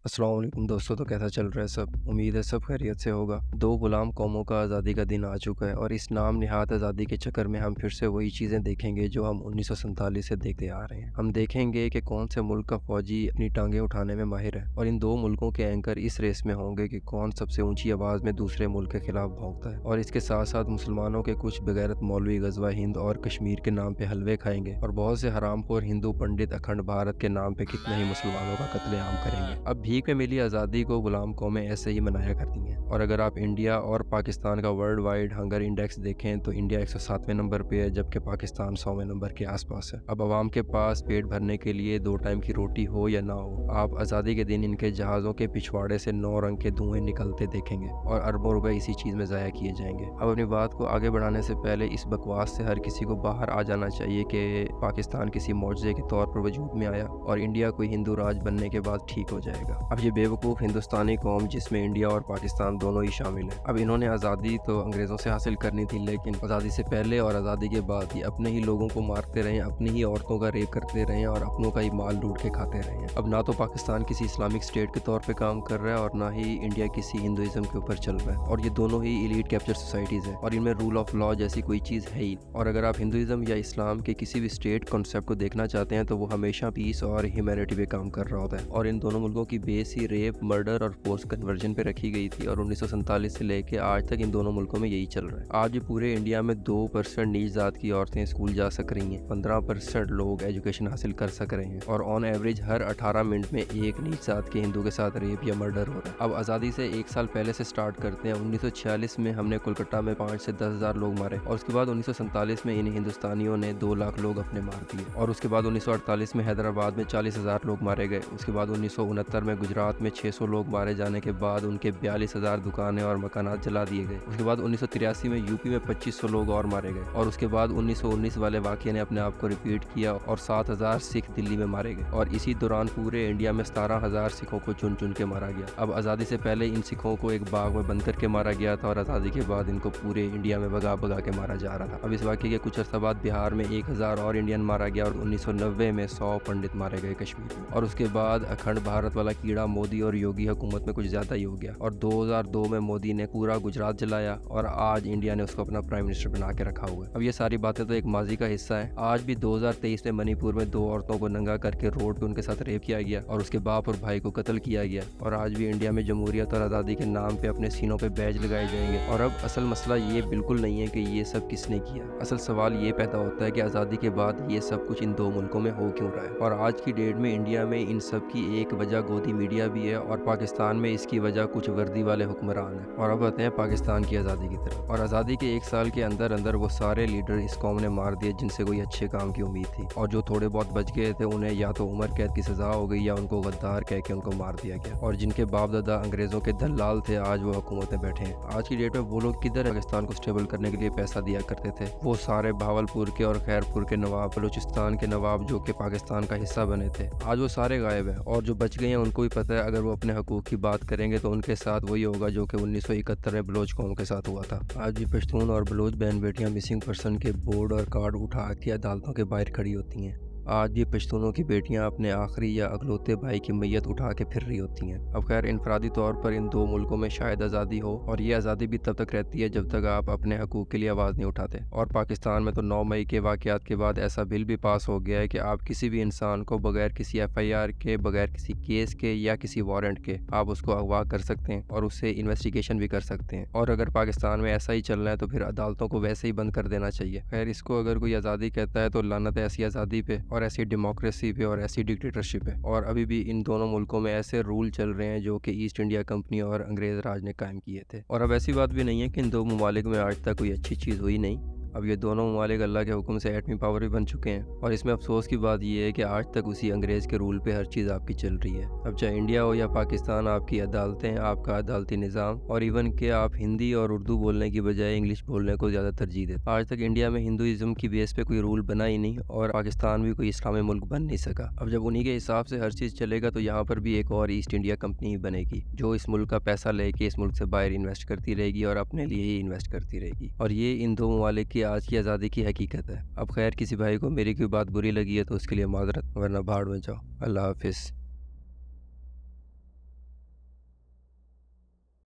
अस्सलाम वालेकुम दोस्तों। तो कैसा चल रहा है सब? उम्मीद है सब खैरियत से होगा। दो गुलाम कौमों का आज़ादी का दिन आ चुका है और इस नाम निहात आज़ादी के चक्कर में हम फिर से वही चीज़ें देखेंगे जो हम 1947 से देखते आ रहे हैं। हम देखेंगे कि कौन से मुल्क का फ़ौजी अपनी टांगें उठाने में माहिर है और इन दो मुल्कों के एंकर इस रेस में होंगे कि कौन सबसे ऊंची आवाज़ में दूसरे मुल्क के खिलाफ भौंकता है। और इसके साथ साथ मुसलमानों के कुछ बेगैरत मौलवी गजवा हिंद और कश्मीर के नाम पे हलवे खाएंगे और बहुत से हरामखोर हिंदू पंडित अखंड भारत के नाम पे कितने ही मुसलमानों का कत्लेआम करेंगे। अब भीख में मिली आज़ादी को गुलाम कौमें ऐसे ही मनाया करती हैं। और अगर आप इंडिया और पाकिस्तान का वर्ल्ड वाइड हंगर इंडेक्स देखें तो इंडिया 107वें नंबर पे है, जबकि पाकिस्तान 100वें नंबर के आसपास है। अब आवाम के पास पेट भरने के लिए दो टाइम की रोटी हो या ना हो, आप आज़ादी के दिन इनके जहाज़ों के पिछवाड़े से 9 रंग के धुएं निकलते देखेंगे और अरबों रुपए इसी चीज़ में ज़ाया किए जाएंगे। अब अपनी बात को आगे बढ़ाने से पहले इस बकवास से हर किसी को बाहर आ जाना चाहिए कि पाकिस्तान किसी मौजज़े के तौर पर वजूद में आया और इंडिया कोई हिंदू राज बनने के बाद ठीक हो जाएगा। अब ये बेवकूफ़ हिंदुस्तानी कौम जिसमें इंडिया और पाकिस्तान दोनों ही शामिल है, अब इन्होंने आज़ादी तो अंग्रेज़ों से हासिल करनी थी, लेकिन आज़ादी से पहले और आज़ादी के बाद ये अपने ही लोगों को मारते रहे, अपनी ही औरतों का रेप करते रहे और अपनों का ही माल लूट के खाते रहे हैं। अब ना तो पाकिस्तान किसी इस्लामिक स्टेट के तौर पे काम कर रहा है और ना ही इंडिया किसी हिंदुइज्म के ऊपर चल रहा है, और ये दोनों ही इलीट कैप्चर सोसाइटीज़ हैं और इनमें रूल ऑफ लॉ जैसी कोई चीज़ है ही। और अगर आप हिंदुइज्म या इस्लाम के किसी भी स्टेट कॉन्सेप्ट को देखना चाहते हैं तो वो हमेशा पीस और ह्यूमैनिटी पे काम कर रहा होता है, और इन दोनों मुल्कों की बेस ही रेप, मर्डर और फोर्स कन्वर्जन पे रखी गई थी और 1947 से लेके आज तक इन दोनों मुल्कों में यही चल रहा है। आज भी पूरे इंडिया में 2% नीच जात की औरतें स्कूल जा सक रही हैं, 15% लोग एजुकेशन हासिल कर सक रहे हैं और ऑन एवरेज हर 18 मिनट में एक नीच जात के हिंदू के साथ रेप या मर्डर हो रहा है। अब आज़ादी से एक साल पहले से स्टार्ट करते हैं। 1946 में हमने कोलकाता में 5 से 10 हज़ार लोग मारे और उसके बाद 1947 में इन हिंदुस्तानियों ने 2 लाख लोग अपने मार दिए और उसके बाद 1948 में हैदराबाद में 40,000 लोग मारे गए। उसके बाद 1969 में गुजरात में 600 लोग मारे जाने के बाद उनके 42,000 दुकानें और मकानात जला दिए गए। उसके बाद 1983 में यूपी में 2500 लोग और मारे गए और उसके बाद 1919 वाले वाक़ये ने अपने आप को रिपीट किया और 7,000 सिख दिल्ली में मारे गए और इसी दौरान पूरे इंडिया में 17,000 सिखों को चुन चुन के मारा गया। अब आज़ादी से पहले इन सिखों को एक बाग में बंद करके मारा गया था और आज़ादी के बाद इनको पूरे इंडिया में भगा भगा के मारा जा रहा था। अब इस वाक़ये के कुछ अर्सा बाद बिहार में 1,000 और इंडियन मारा गया और 1990 में 100 पंडित मारे गए कश्मीर में, और उसके बाद अखंड भारत वाला कीड़ा मोदी और योगी हुकूमत में कुछ ज़्यादा ही हो गया और 2002 में मोदी ने पूरा गुजरात जलाया और आज इंडिया ने उसको अपना प्राइम मिनिस्टर बना के रखा हुआ है। अब ये सारी बातें तो एक माजी का हिस्सा है। आज भी 2023 में मणिपुर में 2 औरतों को नंगा करके रोड पे उनके साथ रेप किया गया और उसके बाप और भाई को कत्ल किया गया और आज भी इंडिया में जमहूरियत और आज़ादी के नाम पे अपने सीनों पे बैज लगाए जाएंगे। और अब असल मसला ये बिल्कुल नहीं है कि ये सब किसने किया। असल सवाल ये पैदा होता है कि आज़ादी के बाद ये सब कुछ इन दो मुल्कों में हो क्यों रहा है। और आज की डेट में इंडिया में इन सब की एक वजह गोदी मीडिया भी है और पाकिस्तान में इसकी वजह कुछ वर्दी वाले हुक्मरान हैं। और अब आते हैं पाकिस्तान की आज़ादी की तरफ। और आज़ादी के 1 साल के अंदर अंदर वो सारे लीडर इस कौम ने मार दिए जिनसे कोई अच्छे काम की उम्मीद थी, और जो थोड़े बहुत बच गए थे उन्हें या तो उम्र कैद की सज़ा हो गई या उनको गद्दार कह के उनको मार दिया गया। और जिनके बाप दादा अंग्रेज़ों के दलाल थे आज वो हुकूमत में बैठे हैं। आज की डेट में वो लोग किधर पाकिस्तान को स्टेबल करने के लिए पैसा दिया करते थे। वो सारे भावलपुर के और खैरपुर के नवाब, बलूचिस्तान के नवाब जो कि पाकिस्तान का हिस्सा बने थे, आज वो सारे गायब हैं और जो बच गए हैं उनको भी पता है अगर वो अपने हकूक़ की बात करेंगे तो उनके साथ वही होगा जो कि 1971 में बलोच कौम के साथ हुआ था। आज भी पश्तून और बलोच बहन बेटियां मिसिंग पर्सन के बोर्ड और कार्ड उठा के अदालतों के बाहर खड़ी होती हैं। आज भी पश्तूनों की बेटियां अपने आखिरी या अगलौते भाई की मैयत उठा के फिर रही होती हैं। अब खैर इनफरादी तौर पर इन दो मुल्कों में शायद आज़ादी हो, और ये आज़ादी भी तब तक रहती है जब तक आप अपने हकूक़ के लिए आवाज़ नहीं उठाते। और पाकिस्तान में तो 9 मई के वाक़यात के बाद ऐसा बिल भी पास हो गया है कि आप किसी भी इंसान को बगैर किसी FIR के, बगैर किसी केस के या किसी वारंट के आप उसको अगवा कर सकते हैं और उससे इन्वेस्टिगेशन भी कर सकते हैं। और अगर पाकिस्तान में ऐसा ही चलना है तो फिर अदालतों को वैसे ही बंद कर देना चाहिए। खैर इसको अगर कोई आज़ादी कहता है तो लानत है ऐसी आज़ादी पे और ऐसी डेमोक्रेसी पे और ऐसी डिक्टेटरशिप है। और अभी भी इन दोनों मुल्कों में ऐसे रूल चल रहे हैं जो कि ईस्ट इंडिया कंपनी और अंग्रेज़ राज ने कायम किए थे। और अब ऐसी बात भी नहीं है कि इन दो ममालिक में आज तक कोई अच्छी चीज़ हुई नहीं। अब ये दोनों ममालिक अल्लाह के हुक्म से एटमी पावर भी बन चुके हैं, और इसमें अफसोस की बात यह है कि आज तक उसी अंग्रेज़ के रूल पे हर चीज़ आपकी चल रही है। अब चाहे इंडिया हो या पाकिस्तान, आपकी अदालतें, आपका अदालती निज़ाम और इवन कि आप हिंदी और उर्दू बोलने की बजाय इंग्लिश बोलने को ज़्यादा तरजीह देते। आज तक इंडिया में हिंदुइज़्म की बेस पे कोई रूल बना ही नहीं और पाकिस्तान भी कोई इस्लामी मुल्क बन नहीं सका। अब जब उन्हीं के हिसाब से हर चीज़ चलेगा तो यहाँ पर भी एक और ईस्ट इंडिया कंपनी ही बनेगी जो इस मुल्क का पैसा लेके इस मुल्क से बाहर इन्वेस्ट करती रहेगी और अपने लिए ही इन्वेस्ट करती रहेगी। और ये इन दो ममालिक की आज की आज़ादी की हकीकत है। अब खैर किसी भाई को मेरी कोई बात बुरी लगी है तो उसके लिए माजरत, वरना भाड़ में जाओ। अल्लाह हाफिज़।